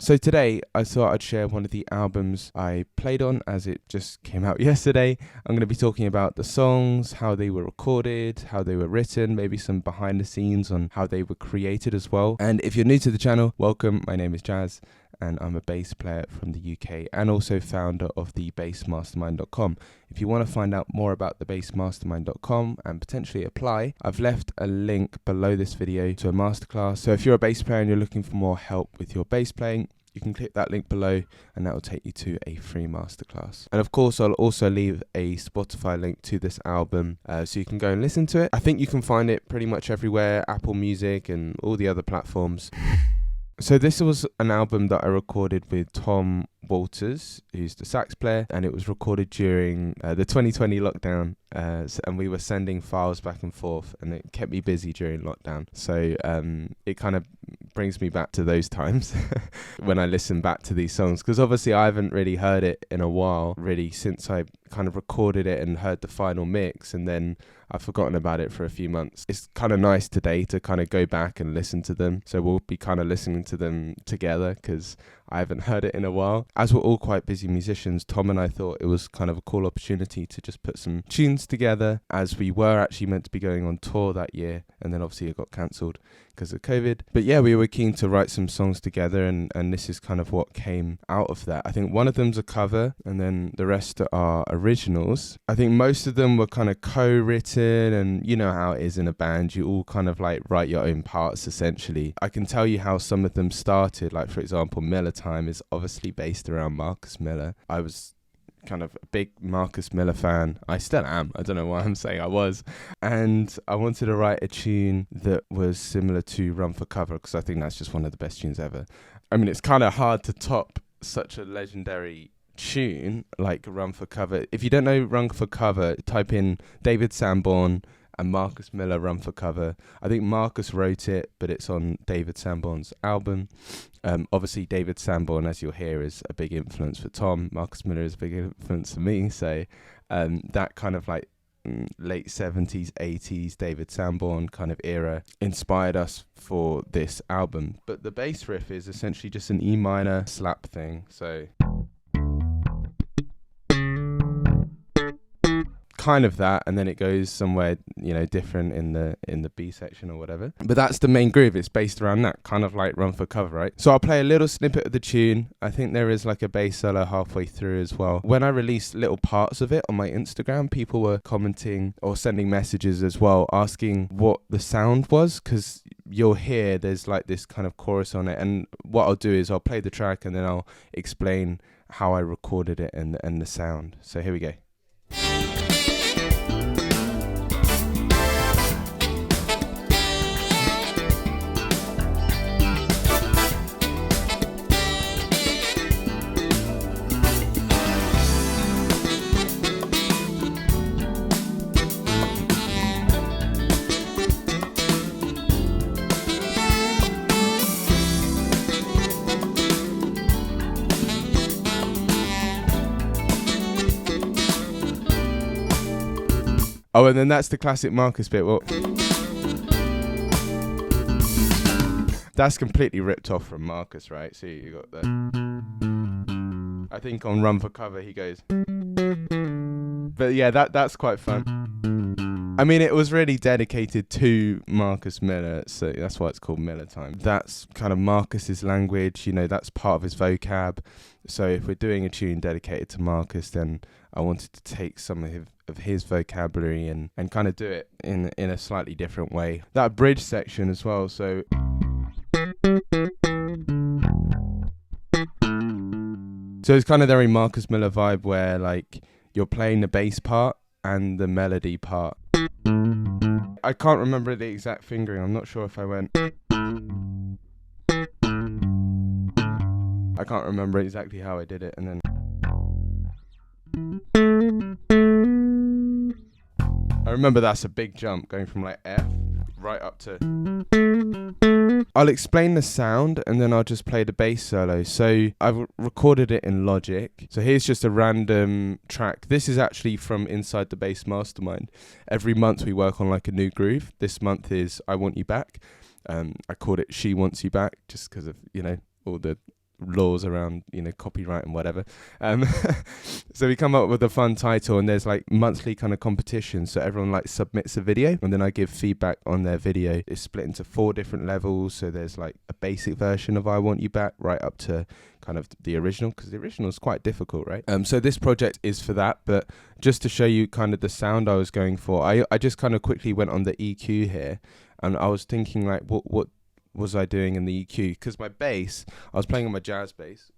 So today I thought I'd share one of the albums I played on as it just came out yesterday. I'm going to be talking about the songs, how they were recorded, how they were written, maybe some behind the scenes on how they were created as well. And if you're new to the channel, welcome. My name is Jazz and I'm a bass player from the UK and also founder of the bassmastermind.com. If you want to find out more about the bassmastermind.com and potentially apply, I've left a link below this video to a masterclass. So if you're a bass player and you're looking for more help with your bass playing, you can click that link below and that will take you to a free masterclass. And of course, I'll also leave a Spotify link to this album so you can go and listen to it. I think you can find it pretty much everywhere, Apple Music and all the other platforms. So this was an album that I recorded with Tom Walters, who's the sax player, and it was recorded during the 2020 lockdown, and we were sending files back and forth, and it kept me busy during lockdown. So it kind of brings me back to those times when I listen back to these songs, because obviously I haven't really heard it in a while, really, since I kind of recorded it and heard the final mix, and then I've forgotten about it for a few months. It's kind of nice today to kind of go back and listen to them. So we'll be kind of listening to them together because I haven't heard it in a while. As we're all quite busy musicians, Tom and I thought it was kind of a cool opportunity to just put some tunes together, as we were actually meant to be going on tour that year. And then obviously it got cancelled because of COVID. But yeah, we were keen to write some songs together, and this is kind of what came out of that. I think one of them's a cover and then the rest are originals. I think most of them were kind of co-written, and you know how it is in a band, you all kind of like write your own parts essentially. I can tell you how some of them started, like for example, Miller Time is obviously based around Marcus Miller. I was kind of a big Marcus Miller fan. I still am. I don't know why I'm saying I was. And I wanted to write a tune that was similar to Run for Cover, because I think that's just one of the best tunes ever. I mean, it's kind of hard to top such a legendary tune like Run for Cover. If you don't know Run for Cover, type in David Sanborn and Marcus Miller Run for Cover. I think Marcus wrote it, but it's on David Sanborn's album. Obviously David Sanborn, as you'll hear, is a big influence for Tom. Marcus Miller is a big influence for me. So that kind of like late 70s, 80s David Sanborn kind of era inspired us for this album. But the bass riff is essentially just an E minor slap thing. So kind of that, and then it goes somewhere, you know, different in the B section or whatever. But that's the main groove. It's based around that, kind of like Run for Cover, right? So I'll play a little snippet of the tune. I think there is like a bass solo halfway through as well. When I released little parts of it on my Instagram, people were commenting or sending messages as well, asking what the sound was, because you'll hear there's like this kind of chorus on it. And what I'll do is I'll play the track and then I'll explain how I recorded it and the sound. So here we go. Oh, and then that's the classic Marcus bit. Well, that's completely ripped off from Marcus, right? So you got that. I think on Run for Cover he goes. But yeah, that's quite fun. I mean, it was really dedicated to Marcus Miller, so that's why it's called Miller Time. That's kind of Marcus's language, you know, that's part of his vocab. So if we're doing a tune dedicated to Marcus, then I wanted to take some of his vocabulary and kind of do it in a slightly different way. That bridge section as well, so it's kind of very Marcus Miller vibe where like you're playing the bass part and the melody part. I can't remember the exact fingering. I'm not sure if I went. I can't remember exactly how I did it, and then I remember that's a big jump going from like F right up to. I'll explain the sound and then I'll just play the bass solo. So I've recorded it in Logic. So here's just a random track. This is actually from Inside the Bass Mastermind. Every month we work on like a new groove. This month is I Want You Back. I called it She Wants You Back just because of, you know, all the laws around, copyright and whatever. So we come up with a fun title, and there's like monthly kind of competitions. So everyone like submits a video, and then I give feedback on their video. It's split into 4 different levels. So there's like a basic version of I Want You Back right up to kind of the original, because the original is quite difficult, right? So this project is for that, but just to show you kind of the sound I was going for, I just kind of quickly went on the EQ here, and I was thinking like, what was I doing in the EQ? Because my bass, I was playing on my jazz bass,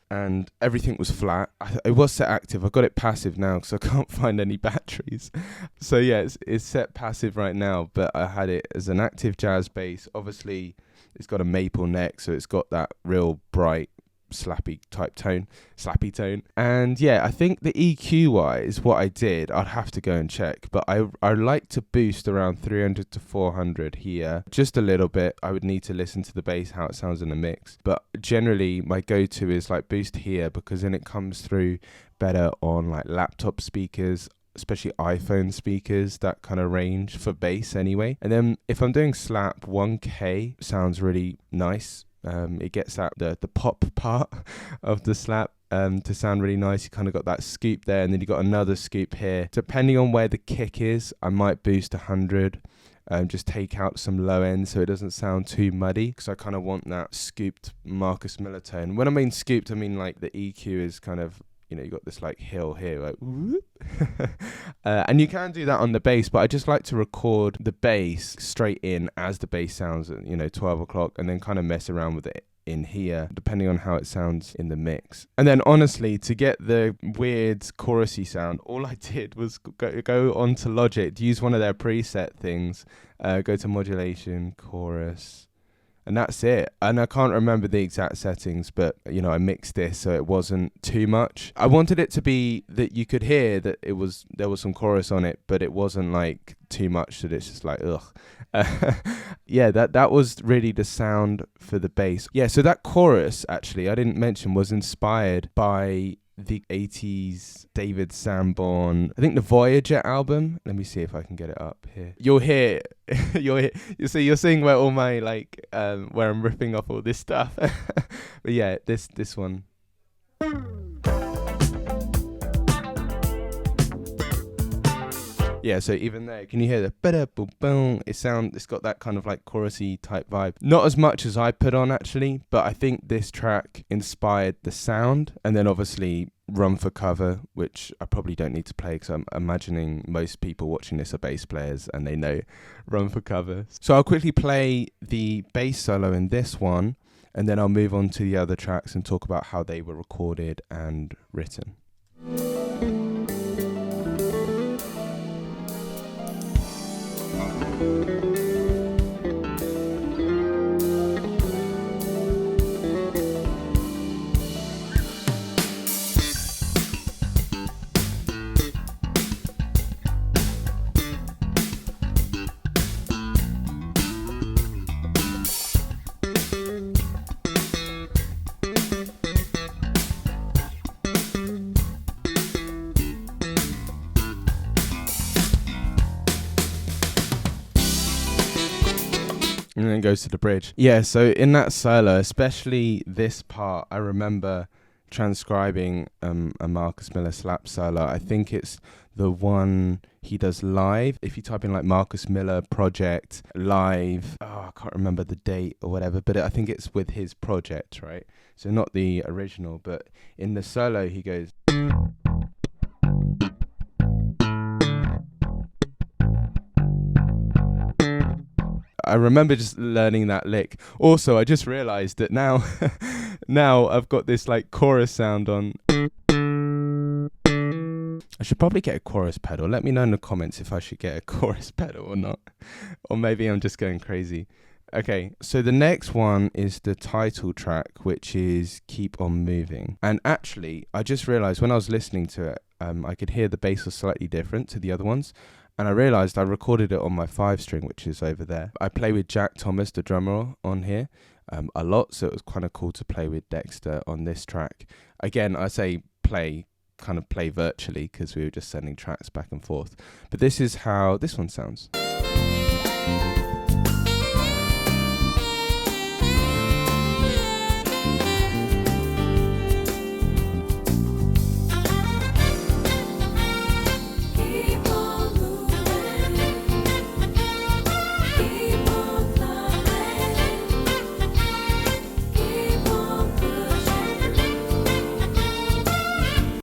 and everything was flat. It was set active. I got it passive now because I can't find any batteries. So yeah, it's set passive right now, but I had it as an active jazz bass. Obviously, it's got a maple neck, so it's got that real bright, slappy tone. And yeah, I think the EQ wise, what I did, I'd have to go and check, but I like to boost around 300 to 400 here, just a little bit. I would need to listen to the bass, how it sounds in the mix, but generally my go-to is like boost here, because then it comes through better on like laptop speakers, especially iPhone speakers, that kind of range for bass anyway. And then if I'm doing slap, 1K sounds really nice. It gets out the pop part of the slap to sound really nice. You kind of got that scoop there, and then you got another scoop here. Depending on where the kick is, I might boost 100. Just take out some low end so it doesn't sound too muddy, because I kind of want that scooped Marcus Miller tone. When I mean scooped, I mean like the EQ is kind of, you got this like hill here, like whoop. And you can do that on the bass, but I just like to record the bass straight in as the bass sounds at 12 o'clock, and then kind of mess around with it in here depending on how it sounds in the mix. And then honestly, to get the weird chorusy sound, all I did was go onto Logic, use one of their preset things, go to modulation, chorus, and that's it. And I can't remember the exact settings, but I mixed this so it wasn't too much. I wanted it to be that you could hear that there was some chorus on it, but it wasn't like too much that it's just like ugh. Yeah, that was really the sound for the bass. Yeah, so that chorus, actually, I didn't mention, was inspired by the 80s David Sanborn, I think the Voyager album. Let me see if I can get it up here. You're seeing where all my where I'm ripping off all this stuff. But yeah, this one. Yeah, so even there, can you hear the ba-da-boom-boom? It's got that kind of like chorusy type vibe. Not as much as I put on actually, but I think this track inspired the sound. And then obviously Run for Cover, which I probably don't need to play because I'm imagining most people watching this are bass players and they know Run for Cover. So I'll quickly play the bass solo in this one, and then I'll move on to the other tracks and talk about how they were recorded and written. And then goes to the bridge. Yeah, so in that solo, especially this part, I remember transcribing a Marcus Miller slap solo. I think it's the one he does live. If you type in like Marcus Miller project live, I can't remember the date or whatever, but I think it's with his project, right? So not the original, but in the solo he goes... I remember just learning that lick. Also, I just realized that now I've got this like chorus sound on. I should probably get a chorus pedal. Let me know in the comments if I should get a chorus pedal or not. Or maybe I'm just going crazy. Okay, so the next one is the title track, which is Keep On Moving. And actually, I just realized when I was listening to it, I could hear the bass was slightly different to the other ones. And I realised I recorded it on my 5-string, which is over there. I play with Jack Thomas, the drummer, on here a lot, so it was kind of cool to play with Dexter on this track. Again, I say play virtually because we were just sending tracks back and forth. But this is how this one sounds.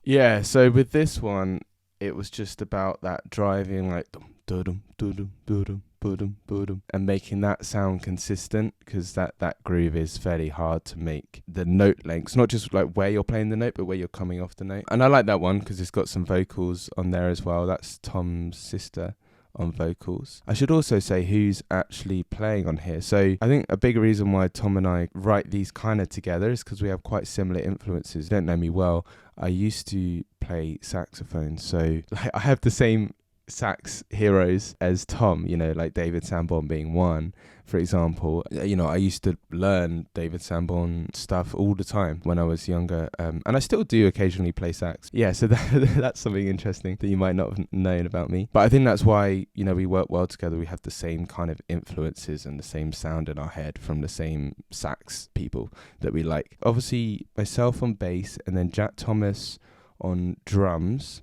Yeah, so with this one, it was just about that driving, like dum dum dum dum dum dum, and making that sound consistent, because that groove is fairly hard to make. The note lengths, not just like where you're playing the note, but where you're coming off the note. And I like that one because it's got some vocals on there as well. That's Tom's sister on vocals. I should also say who's actually playing on here. So I think a big reason why Tom and I write these kind of together is because we have quite similar influences. You don't know me well. I used to play saxophone, so like I have the same sax heroes as Tom, like David Sanborn being one, for example. I used to learn David Sanborn stuff all the time when I was younger, and I still do occasionally play sax. Yeah, so that's something interesting that you might not have known about me. But I think that's why, we work well together. We have the same kind of influences and the same sound in our head from the same sax people that we like. Obviously, myself on bass, and then Jack Thomas on drums,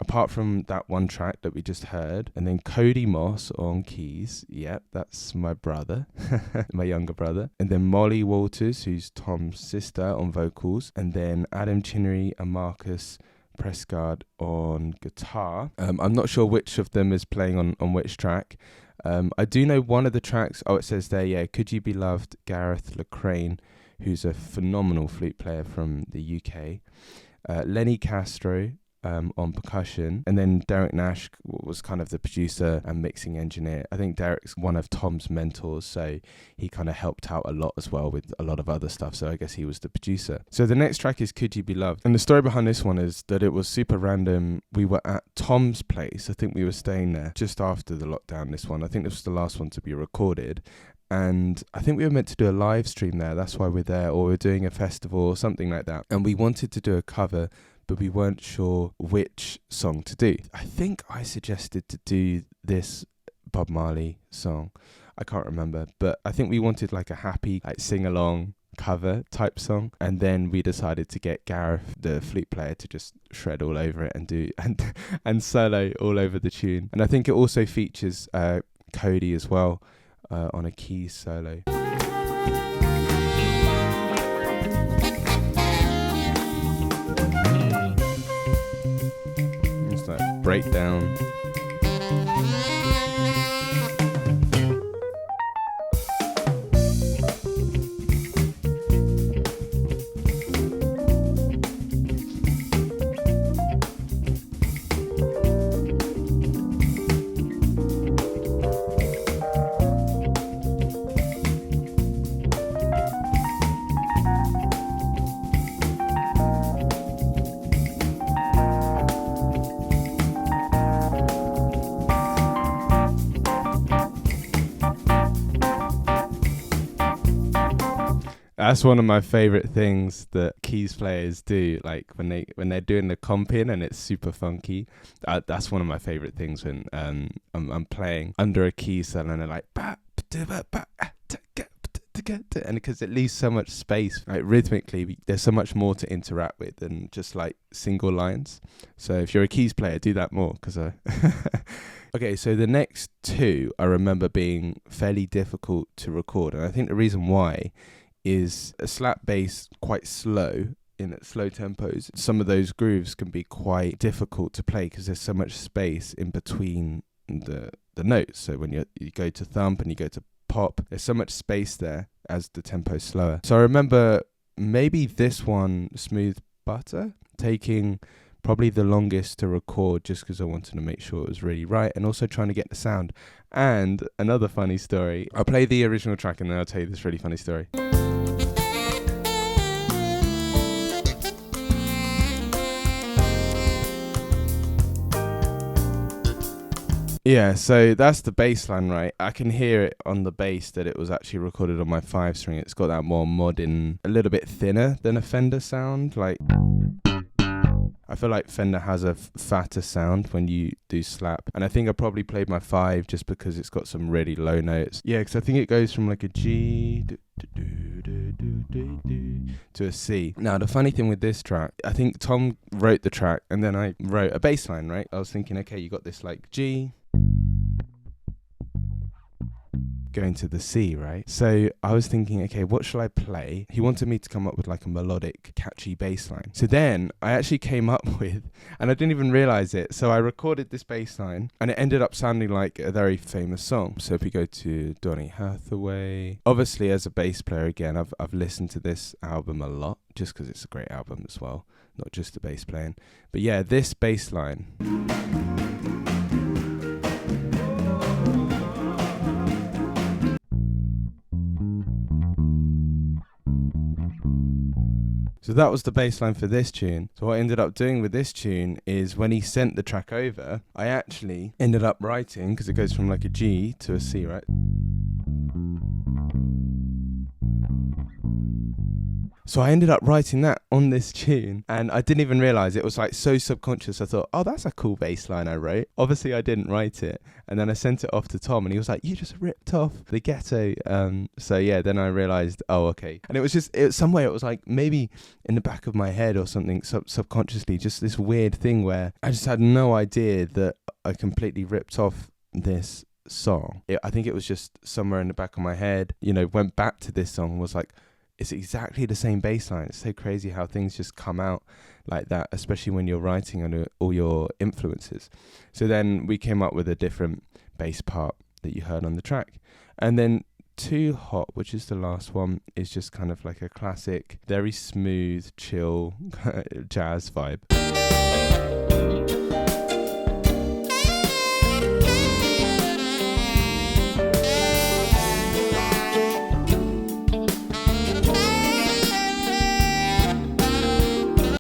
apart from that one track that we just heard, and then Cody Moss on keys. Yep, that's my brother, my younger brother. And then Molly Walters, who's Tom's sister, on vocals. And then Adam Chinnery and Marcus Prescott on guitar. I'm not sure which of them is playing on which track. I do know one of the tracks, it says there, Could You Be Loved, Gareth Lecraine, who's a phenomenal flute player from the UK. Lenny Castro, on percussion, and then Derek Nash was kind of the producer and mixing engineer. I think Derek's one of Tom's mentors, so he kind of helped out a lot as well with a lot of other stuff, so I guess he was the producer. So the next track is Could You Be Loved, and the story behind this one is that it was super random. We were at Tom's place. I think we were staying there just after the lockdown, this one. I think this was the last one to be recorded, and I think we were meant to do a live stream there. That's why we're there, or we're doing a festival or something like that, and we wanted to do a cover, but we weren't sure which song to do. I think I suggested to do this Bob Marley song. I can't remember, but I think we wanted like a happy, like sing-along cover type song, and then we decided to get Gareth, the flute player, to just shred all over it and do and solo all over the tune. And I think it also features Cody as well on a keys solo. Breakdown. That's one of my favorite things that keys players do. Like when they're doing the comping and it's super funky. That's one of my favorite things when I'm playing under a key cell and they're like and because it leaves so much space, like rhythmically, there's so much more to interact with than just like single lines. So if you're a keys player, do that more, because Okay, so the next two I remember being fairly difficult to record, and I think the reason why is a slap bass quite slow in slow tempos. Some of those grooves can be quite difficult to play because there's so much space in between the notes. So when you go to thump and you go to pop, there's so much space there as the tempo's slower. So I remember maybe this one, Smooth Butter, taking probably the longest to record just because I wanted to make sure it was really right, and also trying to get the sound. And another funny story, I'll play the original track and then I'll tell you this really funny story. Yeah, so that's the bass line, right? I can hear it on the bass that it was actually recorded on my 5-string. It's got that more modern, a little bit thinner than a Fender sound. Like, I feel like Fender has a fatter sound when you do slap. And I think I probably played my 5 just because it's got some really low notes. Yeah, because I think it goes from like a G to a C. Now, the funny thing with this track, I think Tom wrote the track and then I wrote a bass line, right? I was thinking, okay, you got this like G, going to the C, right? So I was thinking, okay, what shall I play? He wanted me to come up with like a melodic, catchy bass line. So then I actually came up with, and I didn't even realize it, so I recorded this bass line and it ended up sounding like a very famous song. So if we go to Donny Hathaway, obviously as a bass player, again, I've listened to this album a lot just because it's a great album as well, not just the bass playing. But yeah, this bass line. So that was the bass line for this tune. So what I ended up doing with this tune is when he sent the track over, I actually ended up writing, because it goes from like a G to a C, right? So I ended up writing that on this tune, and I didn't even realize it was like so subconscious. I thought, oh, that's a cool bass line I wrote. Obviously I didn't write it, and then I sent it off to Tom, and he was like, you just ripped off the Ghetto. So yeah, then I realized, oh, okay. And it was somewhere, it was like maybe in the back of my head or something, subconsciously, just this weird thing where I just had no idea that I completely ripped off this song. I think it was just somewhere in the back of my head, went back to this song and was like, it's exactly the same bass line. It's so crazy how things just come out like that, especially when you're writing on all your influences. So then we came up with a different bass part that you heard on the track. And then Too Hot, which is the last one, is just kind of like a classic, very smooth, chill jazz vibe.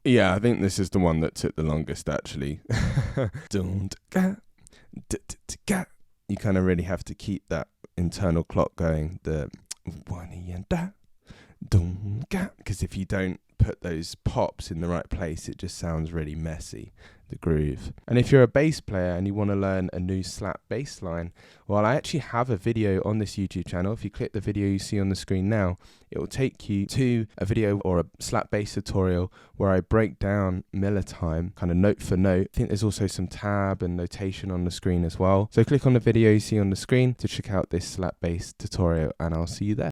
Yeah, I think this is the one that took the longest, actually. You kind of really have to keep that internal clock going. The because if you don't put those pops in the right place, it just sounds really messy, the groove. And if you're a bass player and you want to learn a new slap bass line, well, I actually have a video on this YouTube channel. If you click the video you see on the screen now, it will take you to a video or a slap bass tutorial where I break down Miller time, kind of note for note. I think there's also some tab and notation on the screen as well. So click on the video you see on the screen to check out this slap bass tutorial, and I'll see you there.